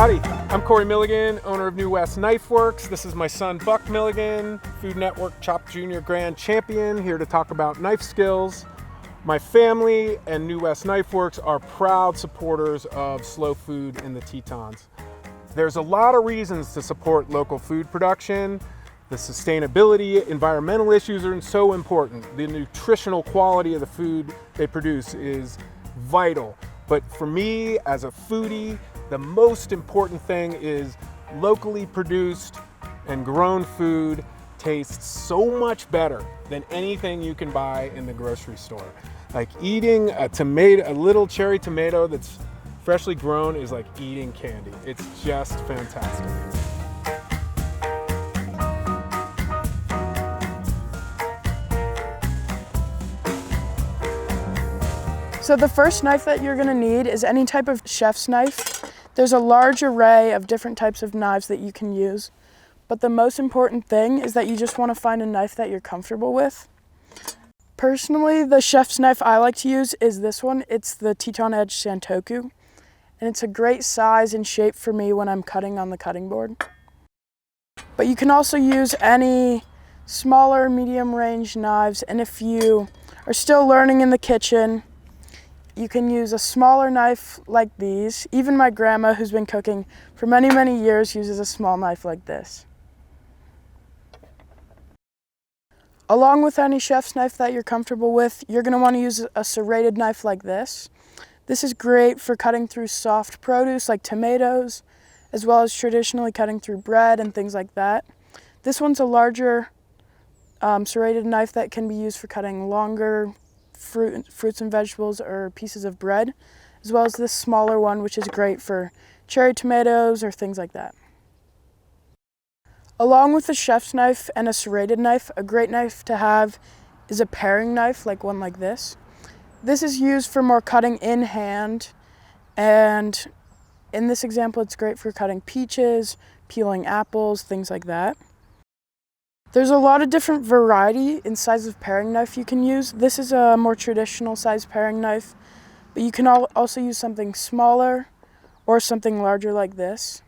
Howdy, I'm Corey Milligan, owner of West KnifeWorks. This is my son Buck Milligan, Food Network Chop Junior Grand Champion, here to talk about knife skills. My family and West KnifeWorks are proud supporters of slow food in the Tetons. There's a lot of reasons to support local food production. The sustainability, environmental issues are so important. The nutritional quality of the food they produce is vital. But for me, as a foodie, the most important thing is locally produced and grown food tastes so much better than anything you can buy in the grocery store. Like eating a tomato, a little cherry tomato that's freshly grown is like eating candy. It's just fantastic. So the first knife that you're gonna need is any type of chef's knife. There's a large array of different types of knives that you can use, but the most important thing is that you just wanna find a knife that you're comfortable with. Personally, the chef's knife I like to use is this one. It's the Teton Edge Santoku, and it's a great size and shape for me when I'm cutting on the cutting board. But you can also use any smaller, medium range knives, and if you are still learning in the kitchen, you can use a smaller knife like these. Even my grandma, who's been cooking for many, many years, uses a small knife like this. Along with any chef's knife that you're comfortable with, you're going to want to use a serrated knife like this. This is great for cutting through soft produce like tomatoes, as well as traditionally cutting through bread and things like that. This one's a larger serrated knife that can be used for cutting longer fruits and vegetables or pieces of bread, as well as this smaller one, which is great for cherry tomatoes or things like that. Along with a chef's knife and a serrated knife, a great knife to have is a paring knife, like one like this. This is used for more cutting in hand, and in this example, it's great for cutting peaches, peeling apples, things like that. There's a lot of different variety in size of paring knife you can use. This is a more traditional size paring knife, but you can also use something smaller or something larger like this.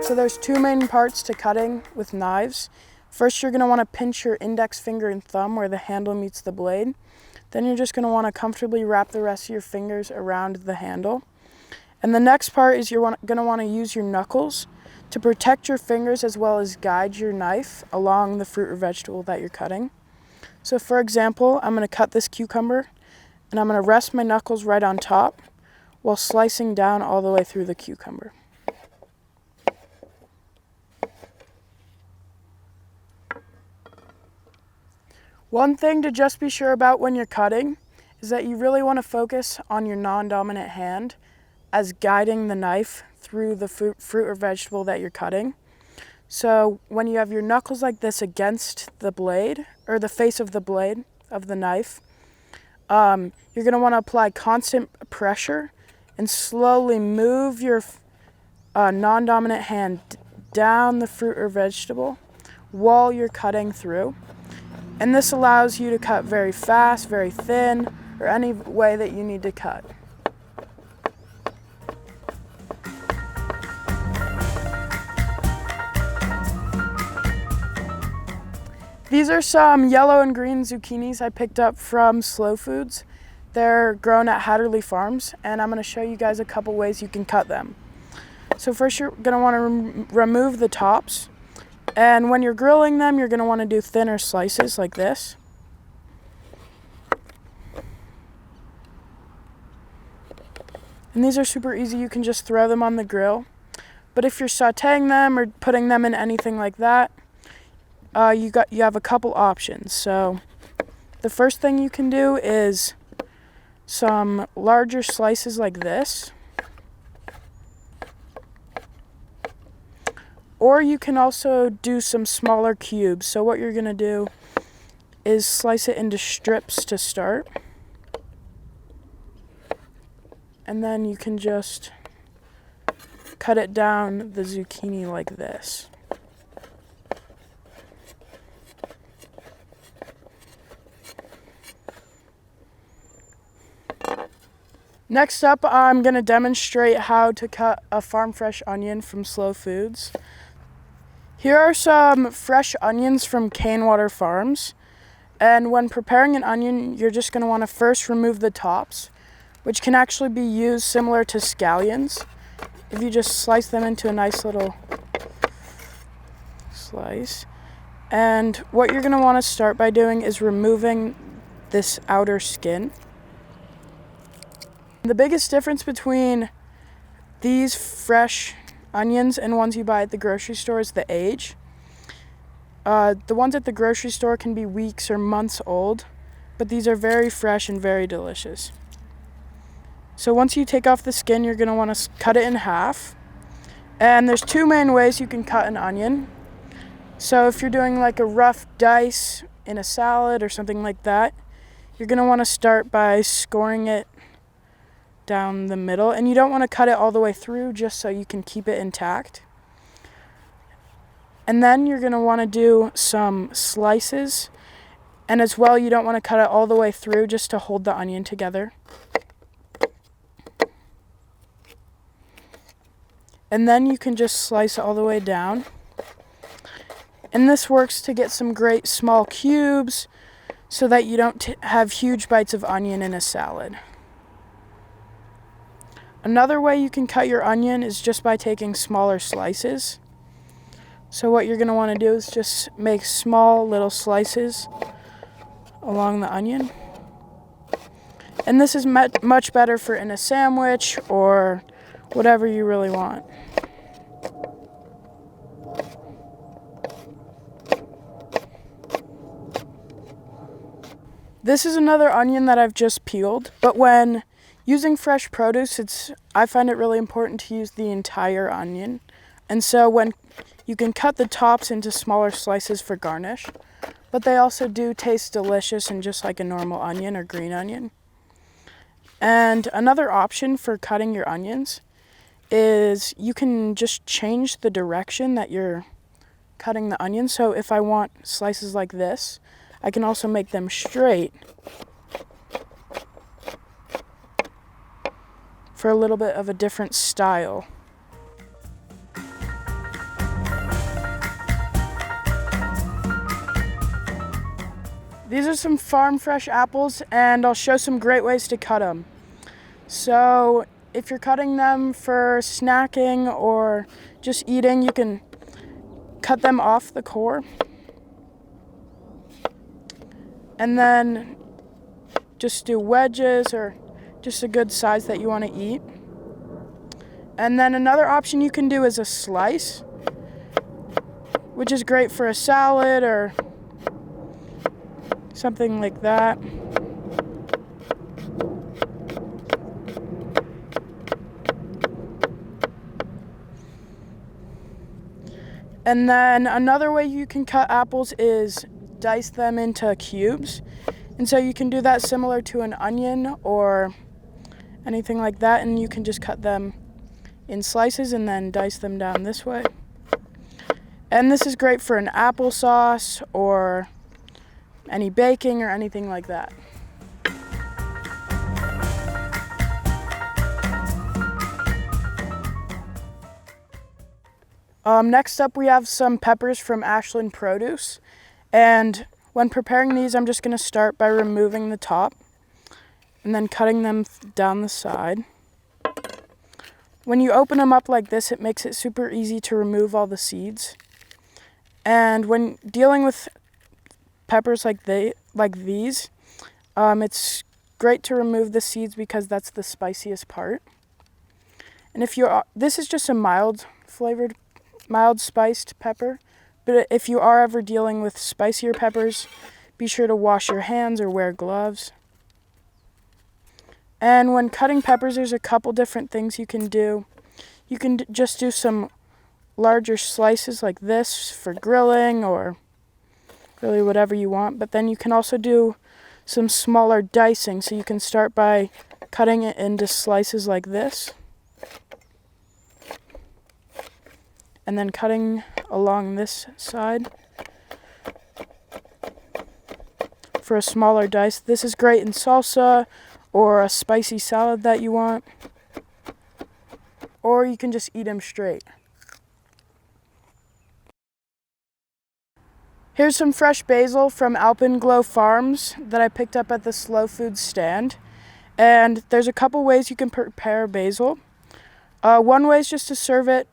So there's two main parts to cutting with knives. First, you're going to want to pinch your index finger and thumb where the handle meets the blade. Then you're just going to want to comfortably wrap the rest of your fingers around the handle. And the next part is you're going to want to use your knuckles to protect your fingers as well as guide your knife along the fruit or vegetable that you're cutting. So for example, I'm going to cut this cucumber and I'm going to rest my knuckles right on top while slicing down all the way through the cucumber. One thing to just be sure about when you're cutting is that you really want to focus on your non-dominant hand as guiding the knife through the fruit or vegetable that you're cutting. So when you have your knuckles like this against the blade, or the face of the blade of the knife, you're going to want to apply constant pressure and slowly move your non-dominant hand down the fruit or vegetable while you're cutting through. And this allows you to cut very fast, very thin, or any way that you need to cut. These are some yellow and green zucchinis I picked up from Slow Foods. They're grown at Hatterley Farms, and I'm going to show you guys a couple ways you can cut them. So first you're going to want to remove the tops, and when you're grilling them, you're going to want to do thinner slices like this. And these are super easy, you can just throw them on the grill. But if you're sauteing them or putting them in anything like that, you have a couple options. So the first thing you can do is some larger slices like this, or you can also do some smaller cubes. So what you're going to do is slice it into strips to start, and then you can just cut it down the zucchini like this. Next up, I'm going to demonstrate how to cut a farm fresh onion from Slow Foods. Here are some fresh onions from Canewater Farms. And when preparing an onion, you're just going to want to first remove the tops, which can actually be used similar to scallions. If you just slice them into a nice little slice. And what you're going to want to start by doing is removing this outer skin. The biggest difference between these fresh onions and ones you buy at the grocery store is the age. The ones at the grocery store can be weeks or months old, but these are very fresh and very delicious. So once you take off the skin, you're going to want to cut it in half. And there's two main ways you can cut an onion. So if you're doing like a rough dice in a salad or something like that, you're going to want to start by scoring it down the middle, and you don't want to cut it all the way through just so you can keep it intact. And then you're going to want to do some slices, and as well you don't want to cut it all the way through just to hold the onion together. And then you can just slice all the way down. And this works to get some great small cubes so that you don't have huge bites of onion in a salad. Another way you can cut your onion is just by taking smaller slices. So what you're going to want to do is just make small little slices along the onion. And this is much better for in a sandwich or whatever you really want. This is another onion that I've just peeled, but when using fresh produce, I find it really important to use the entire onion. And so when you can cut the tops into smaller slices for garnish, but they also do taste delicious and just like a normal onion or green onion. And another option for cutting your onions is you can just change the direction that you're cutting the onion. So if I want slices like this, I can also make them straight for a little bit of a different style. These are some farm fresh apples, and I'll show some great ways to cut them. So if you're cutting them for snacking or just eating, you can cut them off the core. And then just do wedges or just a good size that you want to eat. And then another option you can do is a slice, which is great for a salad or something like that. And then another way you can cut apples is dice them into cubes. And so you can do that similar to an onion or anything like that, and you can just cut them in slices and then dice them down this way. And this is great for an applesauce or any baking or anything like that. Next up, we have some peppers from Ashland Produce. And when preparing these, I'm just going to start by removing the top and then cutting them down the side. When you open them up like this, it makes it super easy to remove all the seeds. And when dealing with peppers like these, it's great to remove the seeds because that's the spiciest part. And this is just a mild spiced pepper. But if you are ever dealing with spicier peppers, be sure to wash your hands or wear gloves. And when cutting peppers, there's a couple different things you can do. You can just do some larger slices like this for grilling or really whatever you want. But then you can also do some smaller dicing. So you can start by cutting it into slices like this. And then cutting along this side for a smaller dice. This is great in salsa or a spicy salad that you want. Or you can just eat them straight. Here's some fresh basil from Alpenglow Farms that I picked up at the slow food stand. And there's a couple ways you can prepare basil. One way is just to serve it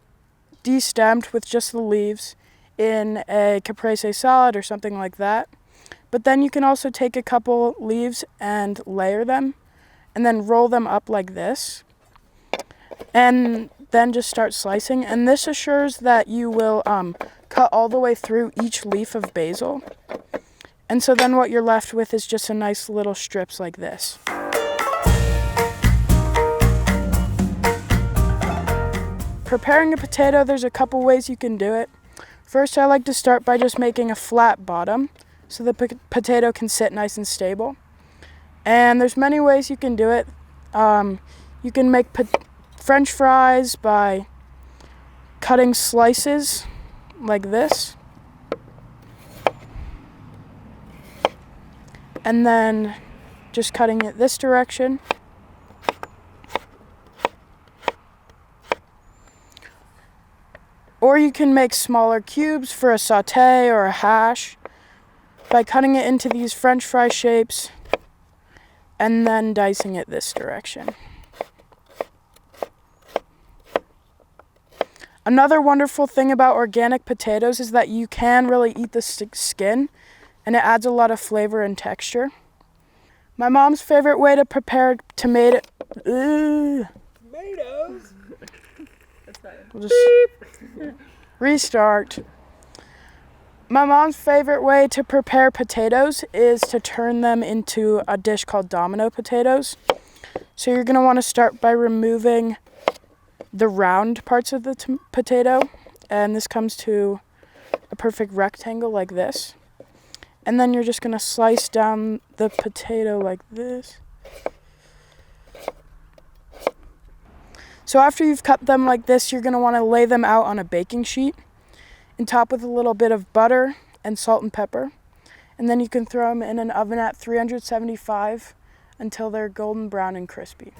destemmed with just the leaves in a caprese salad or something like that. But then you can also take a couple leaves and layer them and then roll them up like this. And then just start slicing. And this assures that you will cut all the way through each leaf of basil. And so then what you're left with is just a nice little strips like this. Preparing a potato, there's a couple ways you can do it. First, I like to start by just making a flat bottom so the potato can sit nice and stable. And there's many ways you can do it. You can make French fries by cutting slices like this. And then just cutting it this direction. Or you can make smaller cubes for a sauté or a hash by cutting it into these French fry shapes and then dicing it this direction. Another wonderful thing about organic potatoes is that you can really eat the skin, and it adds a lot of flavor and texture. My mom's favorite way to prepare tomatoes. We'll just restart. My mom's favorite way to prepare potatoes is to turn them into a dish called domino potatoes. So you're going to want to start by removing the round parts of the potato, and this comes to a perfect rectangle like this. And then you're just going to slice down the potato like this. So after you've cut them like this, you're going to want to lay them out on a baking sheet and top with a little bit of butter and salt and pepper. And then you can throw them in an oven at 375 until they're golden brown and crispy.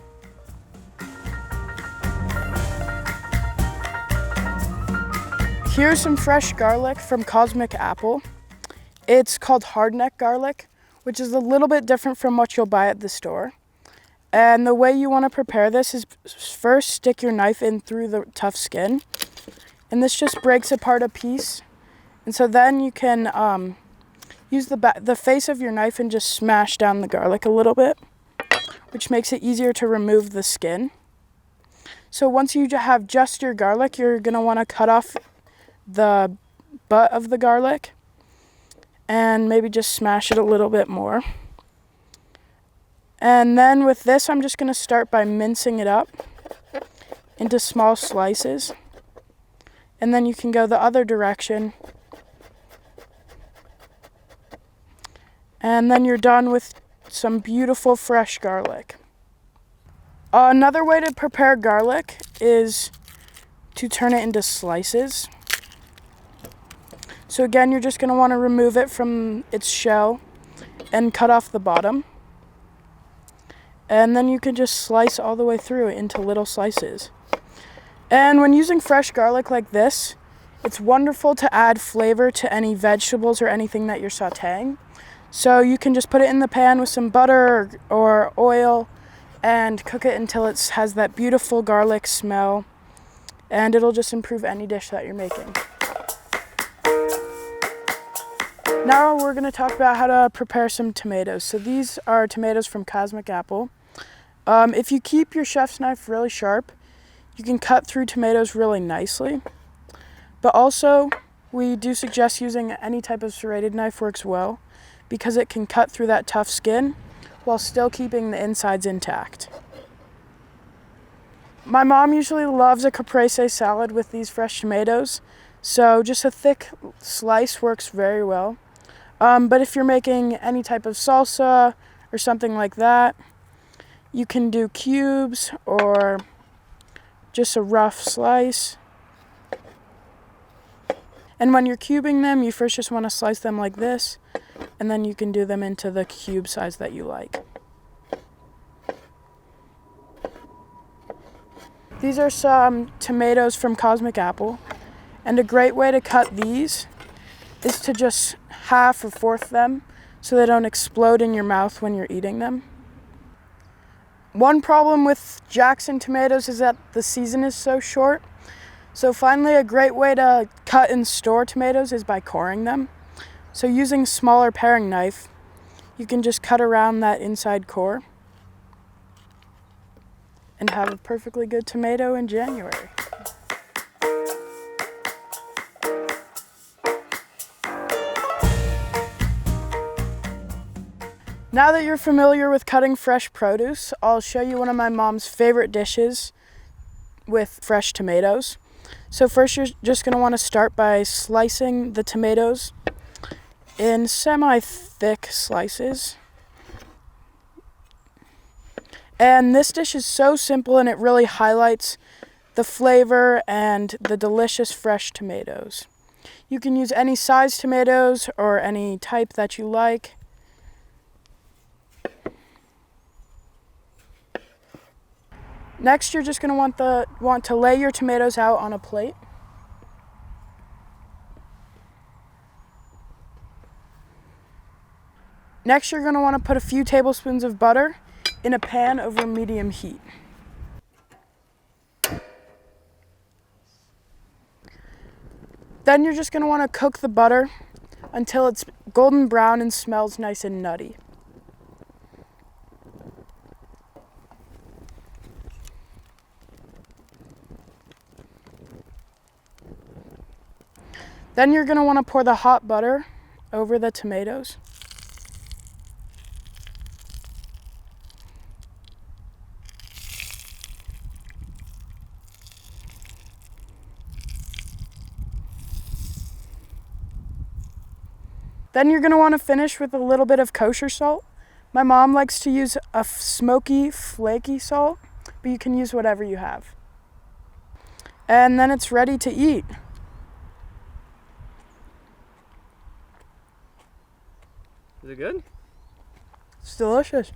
Here's some fresh garlic from Cosmic Apple. It's called hardneck garlic, which is a little bit different from what you'll buy at the store. And the way you want to prepare this is first stick your knife in through the tough skin. And this just breaks apart a piece. And so then you can use the face of your knife and just smash down the garlic a little bit, which makes it easier to remove the skin. So once you have just your garlic, you're going to want to cut off the butt of the garlic and maybe just smash it a little bit more. And then with this, I'm just going to start by mincing it up into small slices. And then you can go the other direction. And then you're done with some beautiful fresh garlic. Another way to prepare garlic is to turn it into slices. So again, you're just going to want to remove it from its shell and cut off the bottom. And then you can just slice all the way through it into little slices. And when using fresh garlic like this, it's wonderful to add flavor to any vegetables or anything that you're sautéing. So you can just put it in the pan with some butter or oil and cook it until it has that beautiful garlic smell. And it'll just improve any dish that you're making. Now we're going to talk about how to prepare some tomatoes. So these are tomatoes from Cosmic Apple. If you keep your chef's knife really sharp, you can cut through tomatoes really nicely. But also, we do suggest using any type of serrated knife works well because it can cut through that tough skin while still keeping the insides intact. My mom usually loves a caprese salad with these fresh tomatoes, so just a thick slice works very well. But if you're making any type of salsa or something like that, you can do cubes or just a rough slice. And when you're cubing them, you first just want to slice them like this, and then you can do them into the cube size that you like. These are some tomatoes from Cosmic Apple, and a great way to cut these is to just half or fourth them so they don't explode in your mouth when you're eating them. One problem with Jackson tomatoes is that the season is so short. So finally, a great way to cut and store tomatoes is by coring them. So using a smaller paring knife, you can just cut around that inside core and have a perfectly good tomato in January. Now that you're familiar with cutting fresh produce, I'll show you one of my mom's favorite dishes with fresh tomatoes. So first you're just going to want to start by slicing the tomatoes in semi-thick slices. And this dish is so simple and it really highlights the flavor and the delicious fresh tomatoes. You can use any size tomatoes or any type that you like. Next, you're just going to want to lay your tomatoes out on a plate. Next, you're going to want to put a few tablespoons of butter in a pan over medium heat. Then you're just going to want to cook the butter until it's golden brown and smells nice and nutty. Then you're going to want to pour the hot butter over the tomatoes. Then you're going to want to finish with a little bit of kosher salt. My mom likes to use a smoky, flaky salt, but you can use whatever you have. And then it's ready to eat. Is it good? It's delicious.